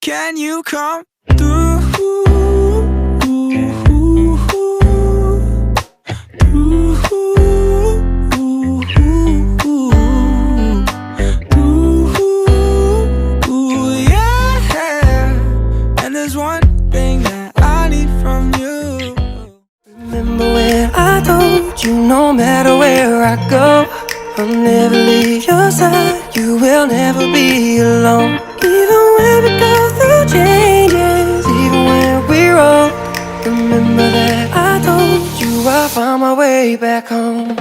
Can you come through? Yeah, and there's one thing that I need from you. Remember when I told you no matter where I go, I'll never leave your side, you will never be alone. Even when we go through changes, even when we're old, remember that I told you I'll find my way back home.